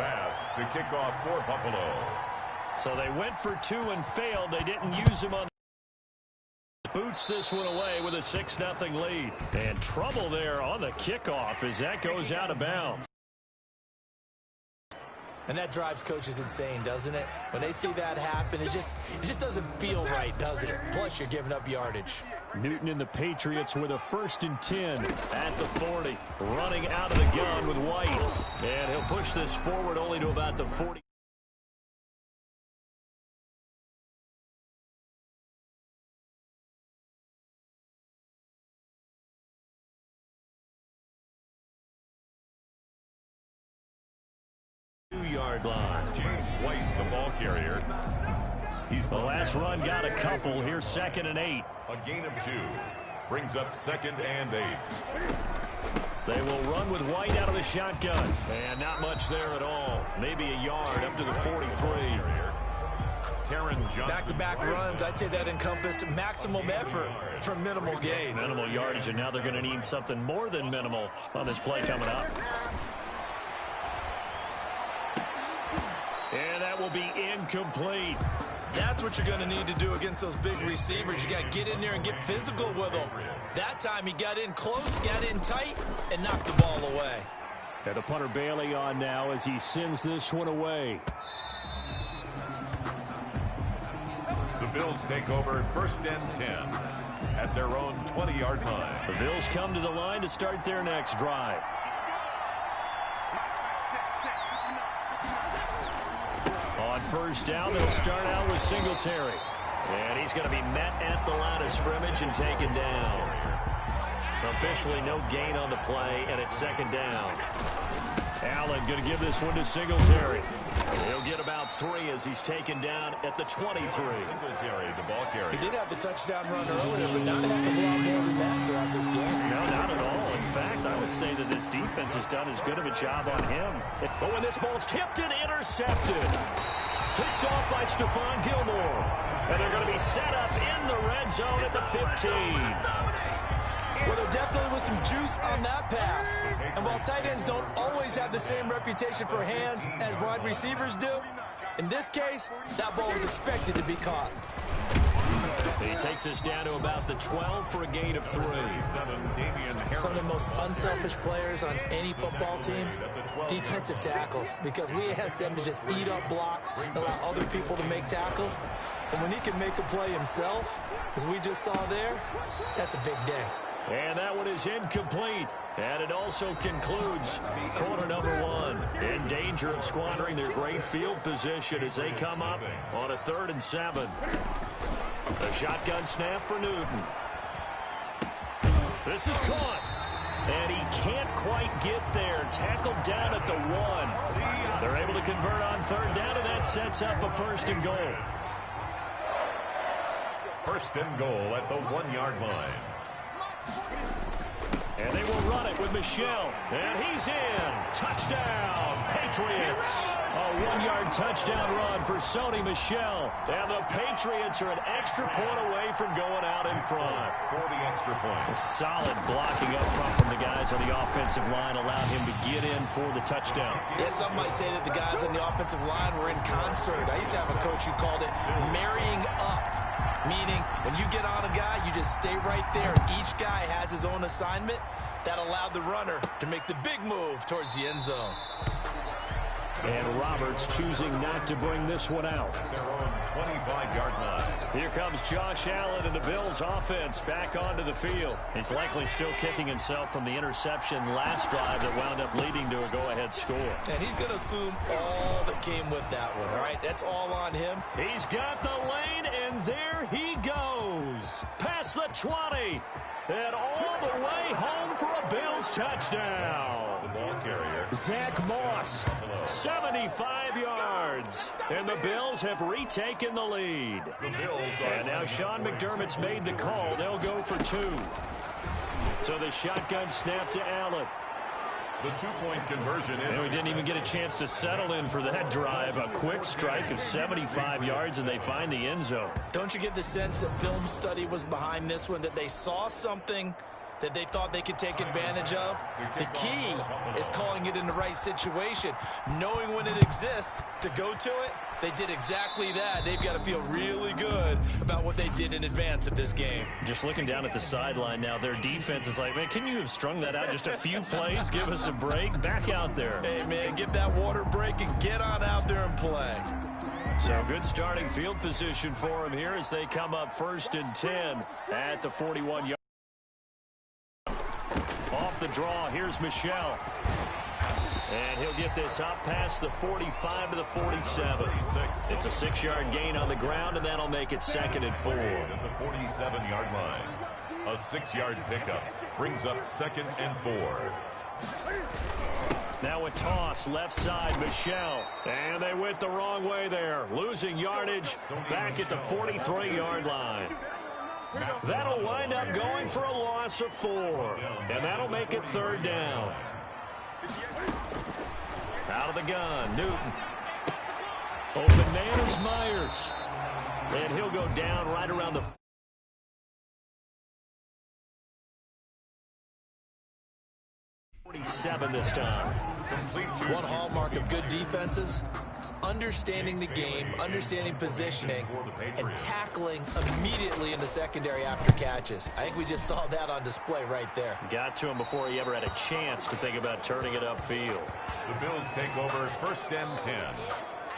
pass to kick off for Buffalo. So they went for 2 and failed. They didn't use him on. Boots this one away with a 6-0 lead. And trouble there on the kickoff as that goes out of bounds. And that drives coaches insane, doesn't it? When they see that happen, it just doesn't feel right, does it? Plus, you're giving up yardage. Newton and the Patriots with a 1st and 10 at the 40. Running out of the gun with White. And he'll push this forward only to about the 40. Yard line. James White, the ball carrier. The last run got a couple. Here's 2nd and 8. A gain of 2. Brings up 2nd and 8. They will run with White out of the shotgun. And not much there at all. Maybe a yard up to the 43. Back-to-back runs, I'd say that encompassed maximum effort for minimal gain. Minimal yardage, and now they're going to need something more than minimal on this play coming up. And that will be incomplete. That's what you're going to need to do against those big receivers. You got to get in there and get physical with them. That time he got in close, got in tight, and knocked the ball away. And the punter Bailey on now as he sends this one away. The Bills take over 1st and 10 at their own 20-yard line. The Bills come to the line to start their next drive. On 1st down, they'll start out with Singletary. And he's going to be met at the line of scrimmage and taken down. Officially no gain on the play, and it's 2nd down. Allen going to give this one to Singletary. He'll get about 3 as he's taken down at the 23. Singletary, the ball carrier. He did have the touchdown run earlier, but not a heck of a lot more than that throughout this game. No, not at all. In fact, I would say that this defense has done as good of a job on him. But when this ball's tipped and intercepted, picked off by Stephon Gilmore. And they're going to be set up in the red zone at the 15. Well, there definitely was some juice on that pass. And while tight ends don't always have the same reputation for hands as wide receivers do, in this case, that ball was expected to be caught. He takes us down to about the 12 for a gain of 3. Some of the most unselfish players on any football team, defensive tackles, because we ask them to just eat up blocks, allow other people to make tackles. And when he can make a play himself, as we just saw there, that's a big day. And that one is incomplete. And it also concludes quarter number 1. In danger of squandering their great field position as they come up on a 3rd and 7. A shotgun snap for Newton. This is caught. And he can't quite get there. Tackled down at the 1. They're able to convert on 3rd down, and that sets up a 1st and goal. 1st and goal at the 1-yard line. And they will run it with Michel. And he's in. Touchdown, Patriots. A 1-yard touchdown run for Sony Michel. And the Patriots are an extra point away from going out in front. For the extra point. Solid blocking up front from the guys on the offensive line allowed him to get in for the touchdown. Yeah, some might say that the guys on the offensive line were in concert. I used to have a coach who called it marrying up. Meaning, when you get on a guy, you just stay right there. Each guy has his own assignment. That allowed the runner to make the big move towards the end zone. And Roberts choosing not to bring this one out. Their own 25-yard line. Here comes Josh Allen and the Bills offense back onto the field. He's likely still kicking himself from the interception last drive that wound up leading to a go-ahead score. And he's going to assume all that came with that one, all right? That's all on him. He's got the lane, and there he goes. Past the 20. And all the way home for a Bills touchdown. The ball carrier. Zach Moss, 75 yards. And the Bills have retaken the lead. The Bills are. And now Sean McDermott's made the call. They'll go for 2. So the shotgun snap to Allen. The 2-point conversion is. And we didn't even get a chance to settle in for that drive. A quick strike of 75 yards, and they find the end zone. Don't you get the sense that film study was behind this one, that they saw something that they thought they could take advantage of. The key is calling it in the right situation, knowing when it exists to go to it. They did exactly that. They've got to feel really good about what they did in advance of this game. Just looking down at the sideline now, their defense is like, man, can you have strung that out just a few plays? Give us a break. Back out there. Hey, man, give that water break and get on out there and play. So good starting field position for him here as they come up 1st and 10 at the 41-yard. Off the draw, here's Michel. And he'll get this up past the 45 to the 47. It's a 6-yard gain on the ground, and that'll make it 2nd and 4. At the 47-yard line. A 6-yard pickup brings up 2nd and 4. Now a toss, left side, Michel. And they went the wrong way there. Losing yardage back at the 43-yard line. That'll wind up going for a loss of 4. And that'll make it 3rd down. Out of the gun, Newton. Open man is Myers. And he'll go down right around the 47 this time. One hallmark of good defenses is understanding the game, understanding positioning, and tackling immediately in the secondary after catches. I think we just saw that on display right there. Got to him before he ever had a chance to think about turning it upfield. The Bills take over 1st and 10.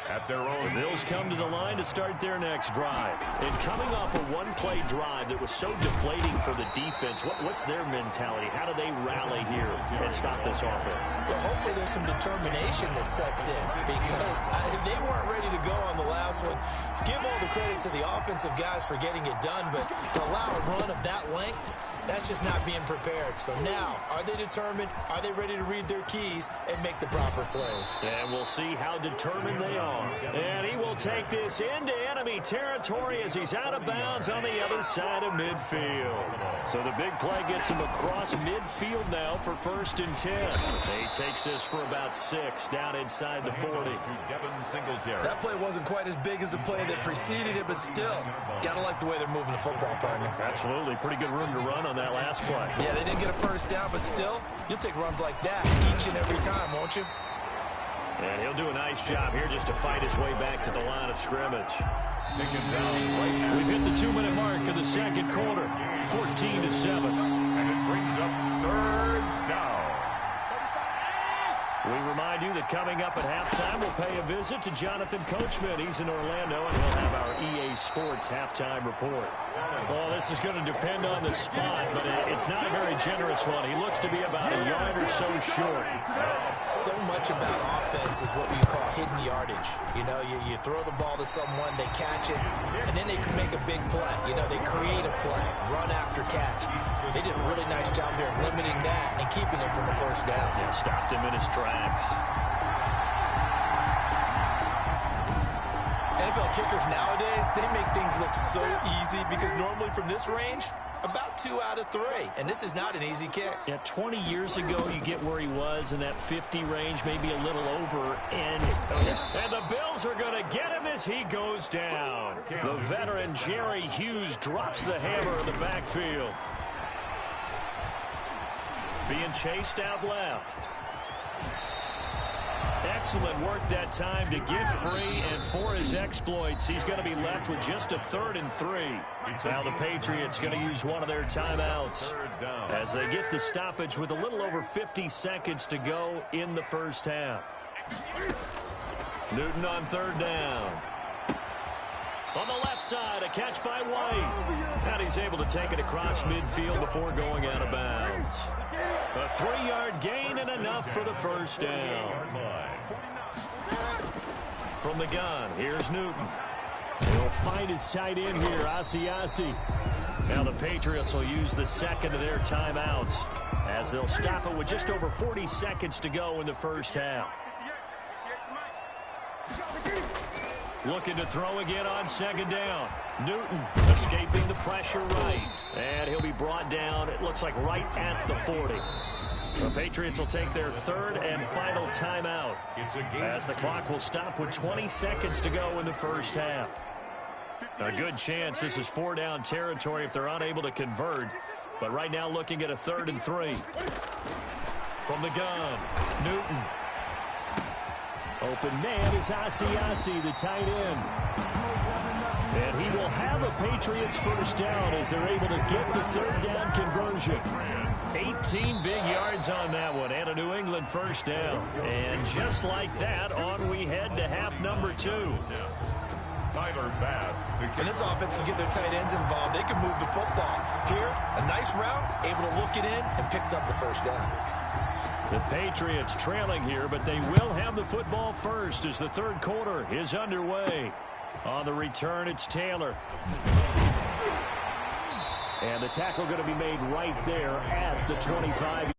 At their own. The Bills come to the line to start their next drive. And coming off a one-play drive that was so deflating for the defense, what's their mentality? How do they rally here and stop this offense? Well, hopefully there's some determination that sets in because they weren't ready to go on the last one. Give all the credit to the offensive guys for getting it done, but to allow a run of that length, that's just not being prepared. So now, are they determined? Are they ready to read their keys and make the proper plays? And we'll see how determined they are. And he will take this into enemy territory as he's out of bounds on the other side of midfield. So the big play gets him across midfield now for 1st and 10. He takes this for about 6 down inside the 40. That play wasn't quite as big as the play that preceded it, but still, gotta like the way they're moving the football, partner. Absolutely. Pretty good room to run on that last play. Yeah, they didn't get a first down, but still, you'll take runs like that each and every time, won't you? And he'll do a nice job here just to fight his way back to the line of scrimmage. We've hit the 2-minute mark of the 2nd quarter, 14-7. And it brings up 3rd down. We remind you that coming up at halftime, we'll pay a visit to Jonathan Coachman. He's in Orlando, and he'll have our EA Sports halftime report. Well, this is going to depend on the spot, but it's not a very generous one. He looks to be about a yard or so short. So much about offense is what we call hidden yardage. You know, you throw the ball to someone, they catch it, and then they can make a big play. You know, they create a play, run after catch. They did a really nice job there of limiting that and keeping it from a first down. Yeah, stopped him in his tracks. NFL kickers nowadays, they make things look so easy because normally from this range, about 2 out of 3. And this is not an easy kick. Yeah, 20 years ago, you get where he was in that 50 range, maybe a little over. And the Bills are going to get him as he goes down. The veteran Jerry Hughes drops the hammer in the backfield. Being chased out left. Excellent work that time to get free, and for his exploits, he's going to be left with just a 3rd and 3. Now the Patriots going to use one of their timeouts as they get the stoppage with a little over 50 seconds to go in the first half. Newton on 3rd down. On the left side, a catch by White. And he's able to take it across midfield before going out of bounds. A 3-yard gain and enough for the first down. From the gun, here's Newton. He'll find his tight end here, Asiasi. Now the Patriots will use the 2nd of their timeouts as they'll stop it with just over 40 seconds to go in the first half. Looking to throw again on 2nd down. Newton escaping the pressure right. And he'll be brought down, it looks like right at the 40. The Patriots will take their 3rd and final timeout as the clock will stop with 20 seconds to go in the first half. A good chance this is 4-down territory if they're unable to convert. But right now looking at a 3rd and 3. From the gun, Newton. Open man is Asiasi, the tight end. And he will have a Patriots first down as they're able to get the 3rd down conversion. 18 big yards on that one and a New England first down. And just like that, on we head to half number 2. Tyler Bass. And this offense can get their tight ends involved. They can move the football. Here, a nice route, able to look it in, and picks up the first down. The Patriots trailing here, but they will have the football first as the 3rd quarter is underway. On the return, it's Taylor. And the tackle going to be made right there at the 25.